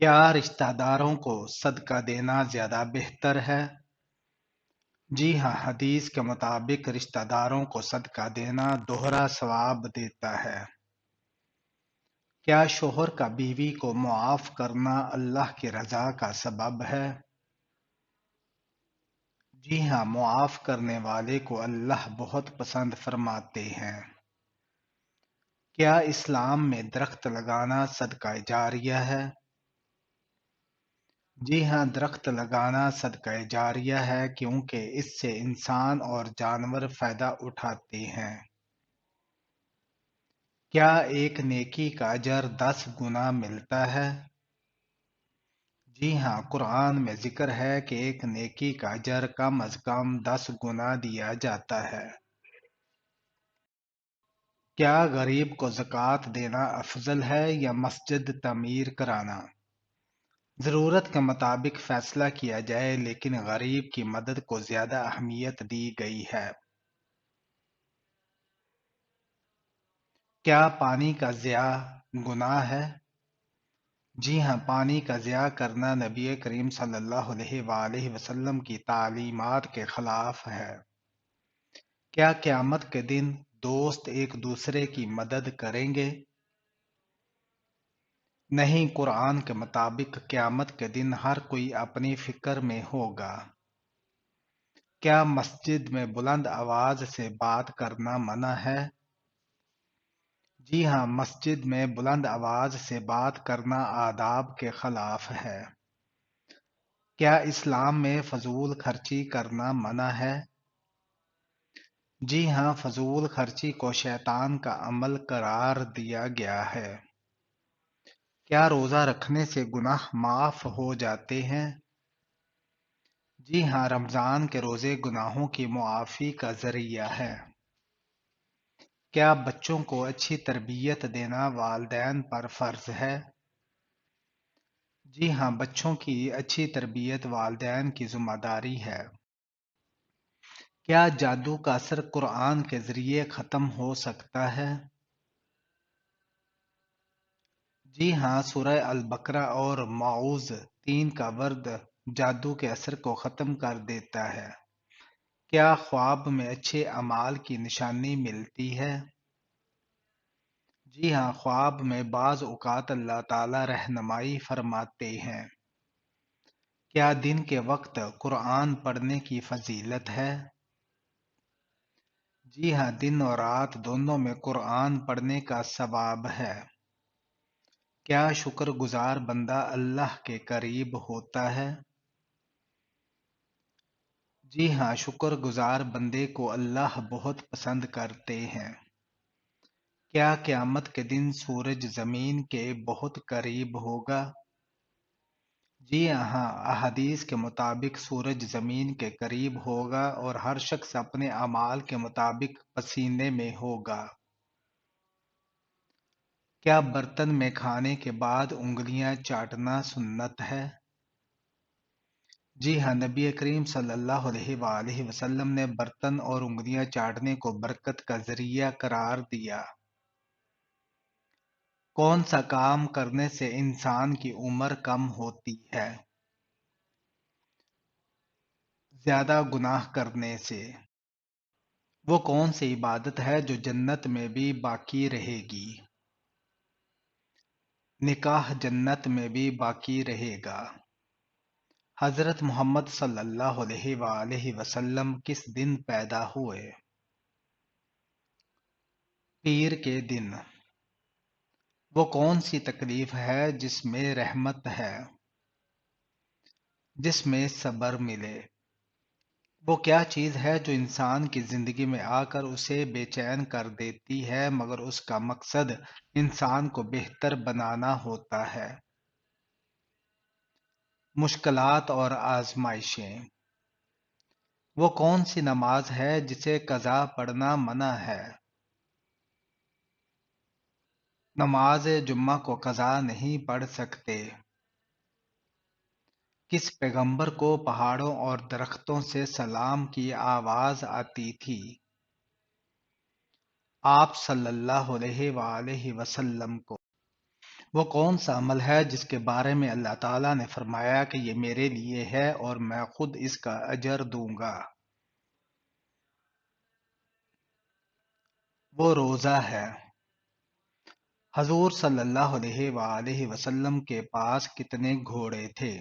کیا رشتہ داروں کو صدقہ دینا زیادہ بہتر ہے؟ جی ہاں، حدیث کے مطابق رشتہ داروں کو صدقہ دینا دوہرا ثواب دیتا ہے۔ کیا شوہر کا بیوی کو معاف کرنا اللہ کی رضا کا سبب ہے؟ جی ہاں، معاف کرنے والے کو اللہ بہت پسند فرماتے ہیں۔ کیا اسلام میں درخت لگانا صدقہ جاریہ ہے؟ جی ہاں، درخت لگانا صدقہ جاریہ ہے کیونکہ اس سے انسان اور جانور فائدہ اٹھاتے ہیں۔ کیا ایک نیکی کا اجر 10 گنا ملتا ہے؟ جی ہاں، قرآن میں ذکر ہے کہ ایک نیکی کا اجر کم از کم 10 گنا دیا جاتا ہے۔ کیا غریب کو زکوٰۃ دینا افضل ہے یا مسجد تعمیر کرانا؟ ضرورت کے مطابق فیصلہ کیا جائے، لیکن غریب کی مدد کو زیادہ اہمیت دی گئی ہے۔ کیا پانی کا ضیاع گناہ ہے؟ جی ہاں، پانی کا ضیاع کرنا نبی کریم صلی اللہ علیہ وآلہ وسلم کی تعلیمات کے خلاف ہے۔ کیا قیامت کے دن دوست ایک دوسرے کی مدد کریں گے؟ نہیں، قرآن کے مطابق قیامت کے دن ہر کوئی اپنی فکر میں ہوگا۔ کیا مسجد میں بلند آواز سے بات کرنا منع ہے؟ جی ہاں، مسجد میں بلند آواز سے بات کرنا آداب کے خلاف ہے۔ کیا اسلام میں فضول خرچی کرنا منع ہے؟ جی ہاں، فضول خرچی کو شیطان کا عمل قرار دیا گیا ہے۔ کیا روزہ رکھنے سے گناہ معاف ہو جاتے ہیں؟ جی ہاں، رمضان کے روزے گناہوں کی معافی کا ذریعہ ہے۔ کیا بچوں کو اچھی تربیت دینا والدین پر فرض ہے؟ جی ہاں، بچوں کی اچھی تربیت والدین کی ذمہ داری ہے۔ کیا جادو کا اثر قرآن کے ذریعے ختم ہو سکتا ہے؟ جی ہاں، سورہ البقرہ اور معوذ 3 کا ورد جادو کے اثر کو ختم کر دیتا ہے۔ کیا خواب میں اچھے اعمال کی نشانی ملتی ہے؟ جی ہاں، خواب میں بعض اوقات اللہ تعالی رہنمائی فرماتے ہیں۔ کیا دن کے وقت قرآن پڑھنے کی فضیلت ہے؟ جی ہاں، دن اور رات دونوں میں قرآن پڑھنے کا ثواب ہے۔ کیا شکر گزار بندہ اللہ کے قریب ہوتا ہے؟ جی ہاں، شکر گزار بندے کو اللہ بہت پسند کرتے ہیں۔ کیا قیامت کے دن سورج زمین کے بہت قریب ہوگا؟ جی ہاں، احادیث کے مطابق سورج زمین کے قریب ہوگا اور ہر شخص اپنے اعمال کے مطابق پسینے میں ہوگا۔ کیا برتن میں کھانے کے بعد انگلیاں چاٹنا سنت ہے؟ جی ہاں، نبی کریم صلی اللہ علیہ وآلہ وسلم نے برتن اور انگلیاں چاٹنے کو برکت کا ذریعہ قرار دیا۔ کون سا کام کرنے سے انسان کی عمر کم ہوتی ہے؟ زیادہ گناہ کرنے سے۔ وہ کون سی عبادت ہے جو جنت میں بھی باقی رہے گی؟ نکاح جنت میں بھی باقی رہے گا۔ حضرت محمد صلی اللہ علیہ وآلہ وسلم کس دن پیدا ہوئے؟ پیر کے دن۔ وہ کون سی تکلیف ہے جس میں رحمت ہے؟ جس میں صبر ملے۔ وہ کیا چیز ہے جو انسان کی زندگی میں آ کر اسے بے چین کر دیتی ہے مگر اس کا مقصد انسان کو بہتر بنانا ہوتا ہے؟ مشکلات اور آزمائشیں۔ وہ کون سی نماز ہے جسے قضا پڑھنا منع ہے؟ نماز جمعہ کو قضا نہیں پڑھ سکتے۔ کس پیغمبر کو پہاڑوں اور درختوں سے سلام کی آواز آتی تھی؟ آپ صلی اللہ علیہ وآلہ وسلم کو۔ وہ کون سا عمل ہے جس کے بارے میں اللہ تعالیٰ نے فرمایا کہ یہ میرے لیے ہے اور میں خود اس کا اجر دوں گا؟ وہ روزہ ہے۔ حضور صلی اللہ علیہ وآلہ وسلم کے پاس کتنے گھوڑے تھے؟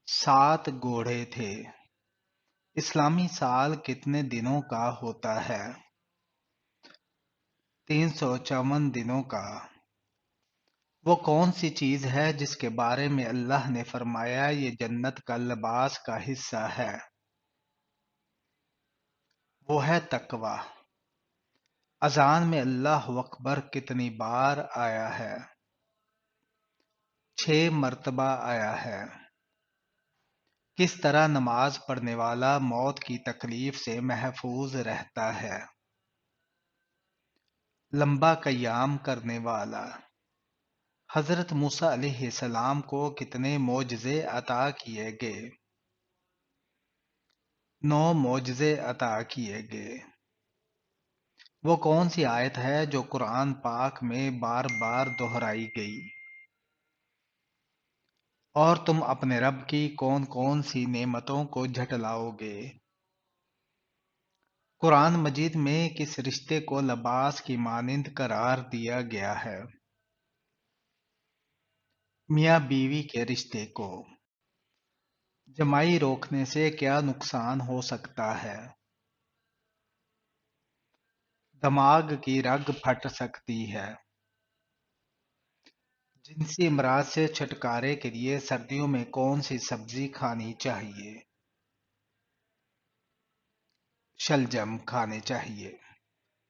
7 گھوڑے تھے۔ اسلامی سال کتنے دنوں کا ہوتا ہے؟ 354 دنوں کا۔ وہ کون سی چیز ہے جس کے بارے میں اللہ نے فرمایا یہ جنت کا لباس کا حصہ ہے؟ وہ ہے تقوی۔ اذان میں اللہ اکبر کتنی بار آیا ہے؟ 6 مرتبہ آیا ہے۔ کس طرح نماز پڑھنے والا موت کی تکلیف سے محفوظ رہتا ہے؟ لمبا قیام کرنے والا۔ حضرت موسیٰ علیہ السلام کو کتنے معجزے عطا کیے گئے؟ 9 معجزے عطا کیے گئے۔ وہ کون سی آیت ہے جو قرآن پاک میں بار بار دہرائی گئی؟ اور تم اپنے رب کی کون کون سی نعمتوں کو جھٹلاؤ گے؟ قرآن مجید میں کس رشتے کو لباس کی مانند قرار دیا گیا ہے؟ میاں بیوی کے رشتے کو۔ جمائی روکنے سے کیا نقصان ہو سکتا ہے؟ دماغ کی رگ پھٹ سکتی ہے۔ جنسی امراض سے چھٹکارے کے لیے سردیوں میں کون سی سبزی کھانی چاہیے؟ شلجم کھانے چاہیے۔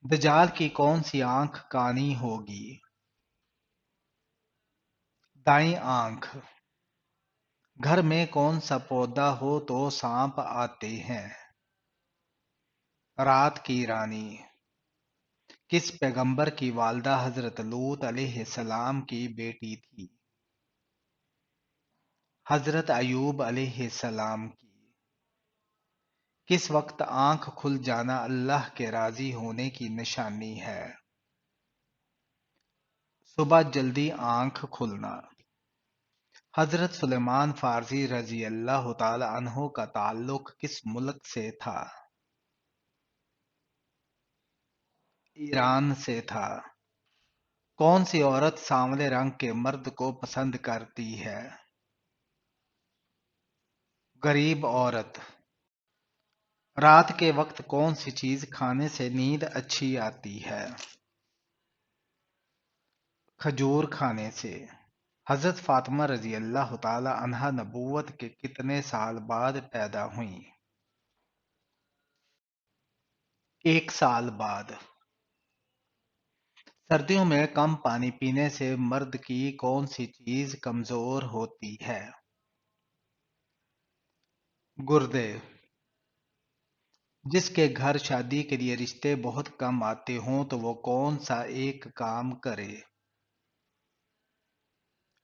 دجال کی کون سی آنکھ کانی ہوگی؟ دائیں آنکھ۔ گھر میں کون سا پودا ہو تو سانپ آتے ہیں؟ رات کی رانی۔ کس پیغمبر کی والدہ حضرت لوط علیہ السلام کی بیٹی تھی؟ حضرت ایوب علیہ السلام کی۔ کس وقت آنکھ کھل جانا اللہ کے راضی ہونے کی نشانی ہے؟ صبح جلدی آنکھ کھلنا۔ حضرت سلیمان فارسی رضی اللہ تعالی عنہ کا تعلق کس ملک سے تھا؟ ایران سے تھا۔ کون سی عورت سانولے رنگ کے مرد کو پسند کرتی ہے؟ غریب عورت۔ رات کے وقت کون سی چیز کھانے سے نیند اچھی آتی ہے؟ کھجور کھانے سے۔ حضرت فاطمہ رضی اللہ تعالی عنہا نبوت کے کتنے سال بعد پیدا ہوئیں؟ 1 سال بعد۔ سردیوں میں کم پانی پینے سے مرد کی کون سی چیز کمزور ہوتی ہے؟ گردے۔ جس کے گھر شادی کے لیے رشتے بہت کم آتے ہوں تو وہ کون سا ایک کام کرے؟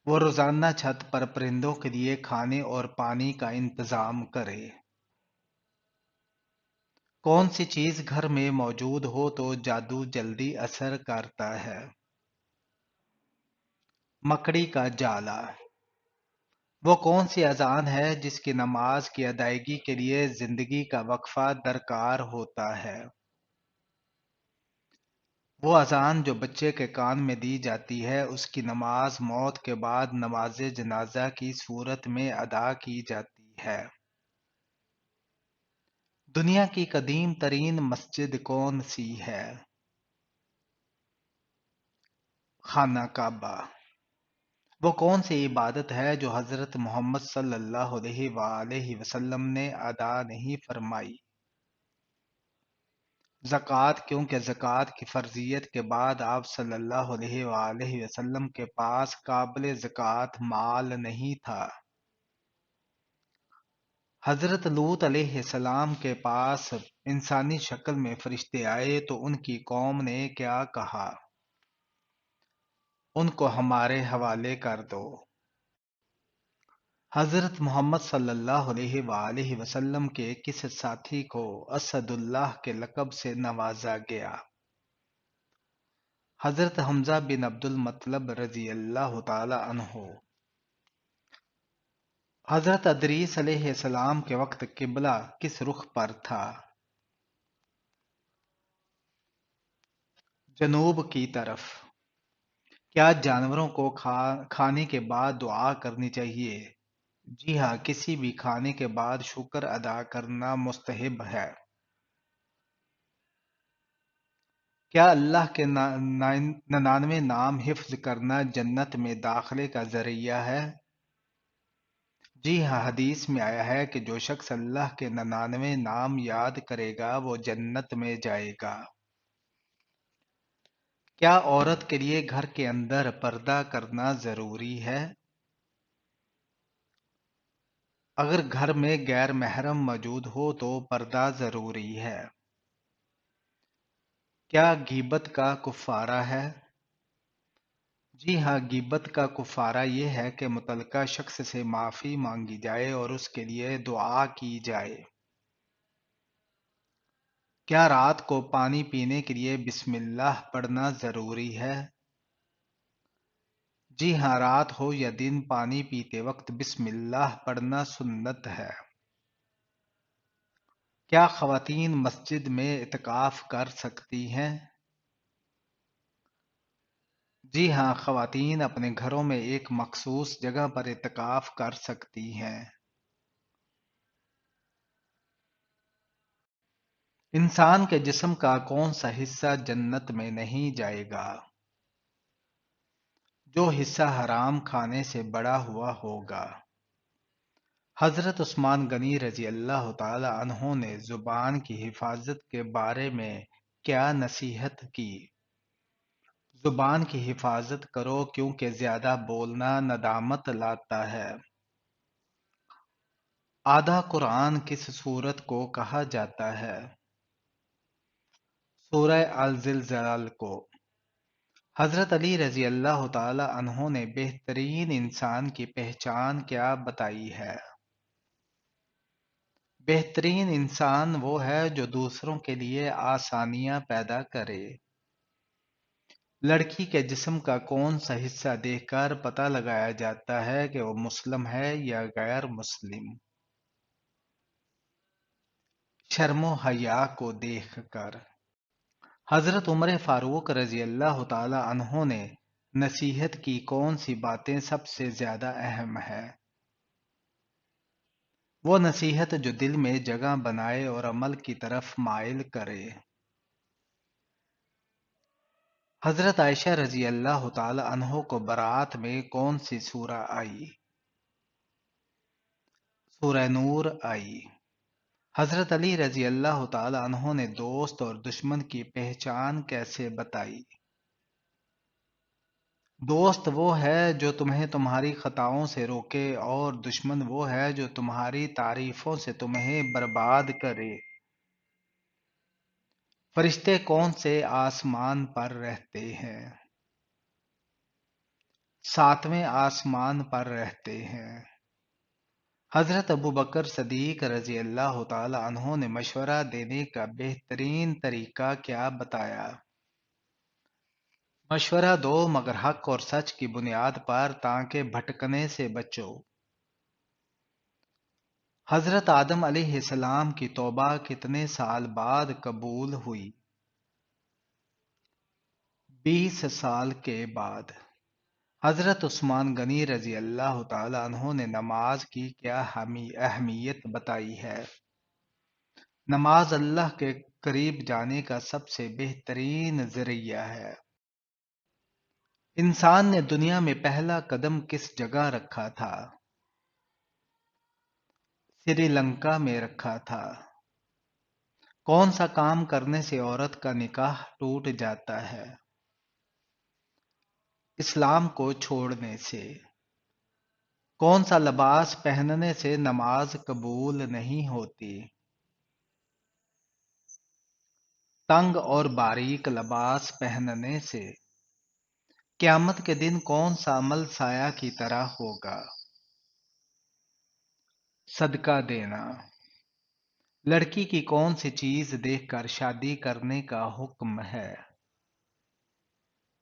وہ روزانہ چھت پر پرندوں کے لیے کھانے اور پانی کا انتظام کرے۔ کون سی چیز گھر میں موجود ہو تو جادو جلدی اثر کرتا ہے؟ مکڑی کا جالا۔ وہ کون سی اذان ہے جس کی نماز کی ادائیگی کے لیے زندگی کا وقفہ درکار ہوتا ہے؟ وہ اذان جو بچے کے کان میں دی جاتی ہے اس کی نماز موت کے بعد نماز جنازہ کی صورت میں ادا کی جاتی ہے۔ دنیا کی قدیم ترین مسجد کون سی ہے؟ خانہ کعبہ۔ وہ کون سی عبادت ہے جو حضرت محمد صلی اللہ علیہ وآلہ وسلم نے ادا نہیں فرمائی؟ زکوٰۃ، کیونکہ زکوٰۃ کی فرضیت کے بعد آپ صلی اللہ علیہ وآلہ وسلم کے پاس قابل زکوٰۃ مال نہیں تھا۔ حضرت لوط علیہ السلام کے پاس انسانی شکل میں فرشتے آئے تو ان کی قوم نے کیا کہا؟ ان کو ہمارے حوالے کر دو۔ حضرت محمد صلی اللہ علیہ وآلہ وسلم کے کس ساتھی کو اسد اللہ کے لقب سے نوازا گیا؟ حضرت حمزہ بن عبد المطلب رضی اللہ تعالی عنہ۔ حضرت ادریس علیہ السلام کے وقت قبلہ کس رخ پر تھا؟ جنوب کی طرف۔ کیا جانوروں کو کھانے کے بعد دعا کرنی چاہیے؟ جی ہاں، کسی بھی کھانے کے بعد شکر ادا کرنا مستحب ہے۔ کیا اللہ کے 99 نام حفظ کرنا جنت میں داخلے کا ذریعہ ہے؟ جی ہاں، حدیث میں آیا ہے کہ جو شخص اللہ کے 99 نام یاد کرے گا وہ جنت میں جائے گا۔ کیا عورت کے لیے گھر کے اندر پردہ کرنا ضروری ہے؟ اگر گھر میں غیر محرم موجود ہو تو پردہ ضروری ہے۔ کیا غیبت کا کفارہ ہے؟ جی ہاں، غیبت کا کفارہ یہ ہے کہ متعلقہ شخص سے معافی مانگی جائے اور اس کے لیے دعا کی جائے۔ کیا رات کو پانی پینے کے لیے بسم اللہ پڑھنا ضروری ہے؟ جی ہاں، رات ہو یا دن پانی پیتے وقت بسم اللہ پڑھنا سنت ہے۔ کیا خواتین مسجد میں اعتکاف کر سکتی ہیں؟ جی ہاں، خواتین اپنے گھروں میں ایک مخصوص جگہ پر اعتکاف کر سکتی ہیں۔ انسان کے جسم کا کون سا حصہ جنت میں نہیں جائے گا؟ جو حصہ حرام کھانے سے بڑا ہوا ہوگا۔ حضرت عثمان غنی رضی اللہ تعالی عنہ نے زبان کی حفاظت کے بارے میں کیا نصیحت کی؟ زبان کی حفاظت کرو کیونکہ زیادہ بولنا ندامت لاتا ہے۔ آدھا قرآن کس سورت کو کہا جاتا ہے؟ سورہ الزلزال کو۔ حضرت علی رضی اللہ تعالی عنہ نے بہترین انسان کی پہچان کیا بتائی ہے؟ بہترین انسان وہ ہے جو دوسروں کے لیے آسانیاں پیدا کرے۔ لڑکی کے جسم کا کون سا حصہ دیکھ کر پتہ لگایا جاتا ہے کہ وہ مسلم ہے یا غیر مسلم؟ شرم و حیا کو دیکھ کر۔ حضرت عمر فاروق رضی اللہ تعالی عنہ نے نصیحت کی کون سی باتیں سب سے زیادہ اہم ہے؟ وہ نصیحت جو دل میں جگہ بنائے اور عمل کی طرف مائل کرے۔ حضرت عائشہ رضی اللہ تعالی عنہ کو برات میں کون سی سورہ آئی؟ سورہ نور آئی۔ حضرت علی رضی اللہ تعالی عنہ نے دوست اور دشمن کی پہچان کیسے بتائی؟ دوست وہ ہے جو تمہیں تمہاری خطاؤں سے روکے اور دشمن وہ ہے جو تمہاری تعریفوں سے تمہیں برباد کرے۔ فرشتے کون سے آسمان پر رہتے ہیں؟ 7ویں آسمان پر رہتے ہیں۔ حضرت ابوبکر صدیق رضی اللہ تعالی عنہ نے مشورہ دینے کا بہترین طریقہ کیا بتایا؟ مشورہ دو مگر حق اور سچ کی بنیاد پر تاکہ بھٹکنے سے بچو۔ حضرت آدم علیہ السلام کی توبہ کتنے سال بعد قبول ہوئی؟ 20 سال کے بعد۔ حضرت عثمان غنی رضی اللہ تعالی عنہ نے نماز کی کیا اہمیت بتائی ہے؟ نماز اللہ کے قریب جانے کا سب سے بہترین ذریعہ ہے۔ انسان نے دنیا میں پہلا قدم کس جگہ رکھا تھا؟ سری لنکا میں رکھا تھا۔ کون سا کام کرنے سے عورت کا نکاح ٹوٹ جاتا ہے؟ اسلام کو چھوڑنے سے۔ کون سا لباس پہننے سے نماز قبول نہیں ہوتی؟ تنگ اور باریک لباس پہننے سے۔ قیامت کے دن کون سا عمل سایہ کی طرح ہوگا؟ صدقہ دینا۔ لڑکی کی کون سی چیز دیکھ کر شادی کرنے کا حکم ہے؟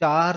4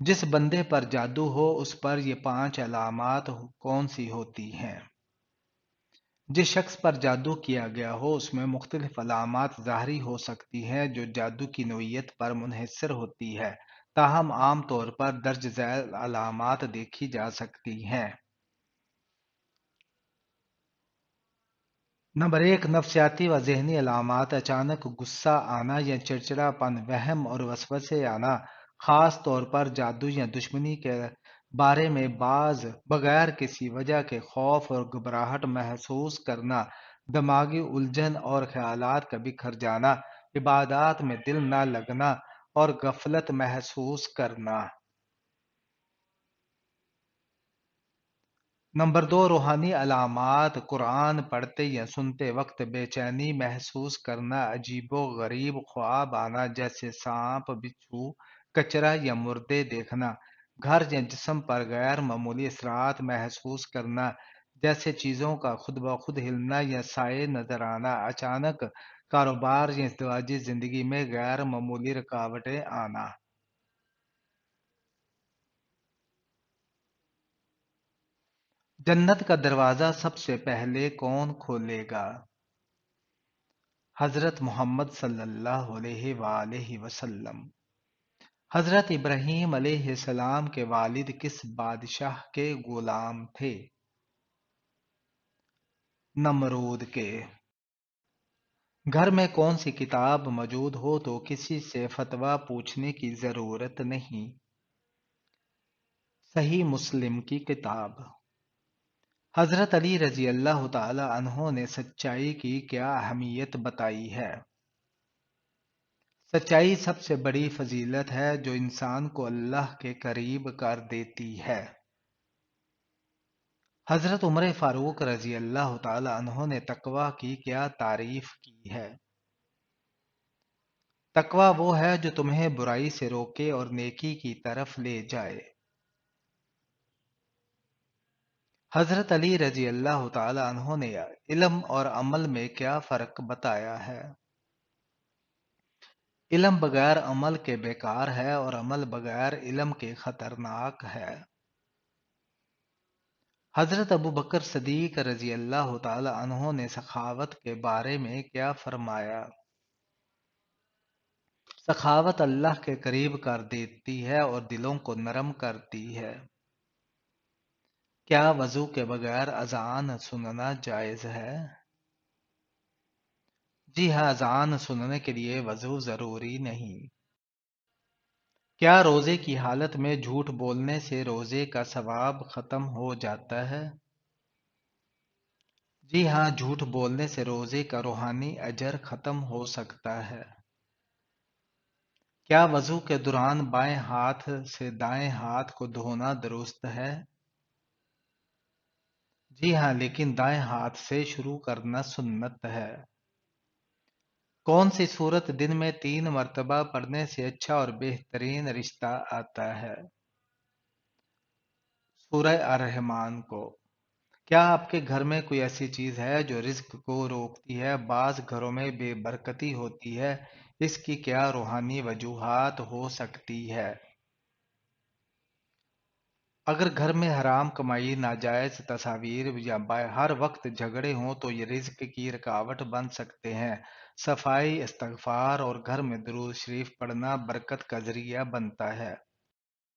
جس بندے پر جادو ہو اس پر یہ 5 علامات کون سی ہوتی ہیں؟ جس شخص پر جادو کیا گیا ہو اس میں مختلف علامات ظاہری ہو سکتی ہیں جو جادو کی نوعیت پر منحصر ہوتی ہے، تاہم عام طور پر درج ذیل علامات دیکھی جا سکتی ہیں۔ نمبر 1، نفسیاتی و ذہنی علامات: اچانک غصہ آنا یا چڑچڑا پن، وہم اور وسوسے آنا، خاص طور پر جادو یا دشمنی کے بارے میں بغیر کسی وجہ کے خوف اور گھبراہٹ محسوس کرنا، دماغی الجھن اور خیالات کا بکھر جانا، عبادات میں دل نہ لگنا اور غفلت محسوس کرنا۔ نمبر 2، روحانی علامات: قرآن پڑھتے یا سنتے وقت بے چینی محسوس کرنا، عجیب و غریب خواب آنا جیسے سانپ، بچھو، کچرا یا مردے دیکھنا، گھر یا جسم پر غیر معمولی اثرات محسوس کرنا جیسے چیزوں کا خود بخود ہلنا یا سائے نظر آنا، اچانک کاروبار یا ازدواجی زندگی میں غیر معمولی رکاوٹیں آنا۔ جنت کا دروازہ سب سے پہلے کون کھولے گا؟ حضرت محمد صلی اللہ علیہ وآلہ وسلم۔ حضرت ابراہیم علیہ السلام کے والد کس بادشاہ کے غلام تھے؟ نمرود کے۔ گھر میں کون سی کتاب موجود ہو تو کسی سے فتویٰ پوچھنے کی ضرورت نہیں؟ صحیح مسلم کی کتاب۔ حضرت علی رضی اللہ تعالی عنہ نے سچائی کی کیا اہمیت بتائی ہے؟ سچائی سب سے بڑی فضیلت ہے جو انسان کو اللہ کے قریب کر دیتی ہے۔ حضرت عمر فاروق رضی اللہ تعالی عنہ نے تقوی کی کیا تعریف کی ہے؟ تقوی وہ ہے جو تمہیں برائی سے روکے اور نیکی کی طرف لے جائے۔ حضرت علی رضی اللہ تعالی عنہ نے علم اور عمل میں کیا فرق بتایا ہے؟ علم بغیر عمل کے بیکار ہے اور عمل بغیر علم کے خطرناک ہے۔ حضرت ابوبکر صدیق رضی اللہ تعالی عنہ نے سخاوت کے بارے میں کیا فرمایا؟ سخاوت اللہ کے قریب کر دیتی ہے اور دلوں کو نرم کرتی ہے۔ کیا وضو کے بغیر اذان سننا جائز ہے؟ جی ہاں، اذان سننے کے لیے وضو ضروری نہیں۔ کیا روزے کی حالت میں جھوٹ بولنے سے روزے کا ثواب ختم ہو جاتا ہے؟ جی ہاں، جھوٹ بولنے سے روزے کا روحانی اجر ختم ہو سکتا ہے۔ کیا وضو کے دوران بائیں ہاتھ سے دائیں ہاتھ کو دھونا درست ہے؟ جی ہاں، لیکن دائیں ہاتھ سے شروع کرنا سنت ہے۔ کون سی صورت دن میں 3 مرتبہ پڑھنے سے اچھا اور بہترین رشتہ آتا ہے؟ سورہ الرحمن کو۔ کیا آپ کے گھر میں کوئی ایسی چیز ہے جو رزق کو روکتی ہے؟ بعض گھروں میں بے برکتی ہوتی ہے، اس کی کیا روحانی وجوہات ہو سکتی ہے؟ اگر گھر میں حرام کمائی، ناجائز تصاویر یا ہر وقت جھگڑے ہوں تو یہ رزق کی رکاوٹ بن سکتے ہیں۔ صفائی، استغفار اور گھر میں درود شریف پڑھنا برکت کا ذریعہ بنتا ہے۔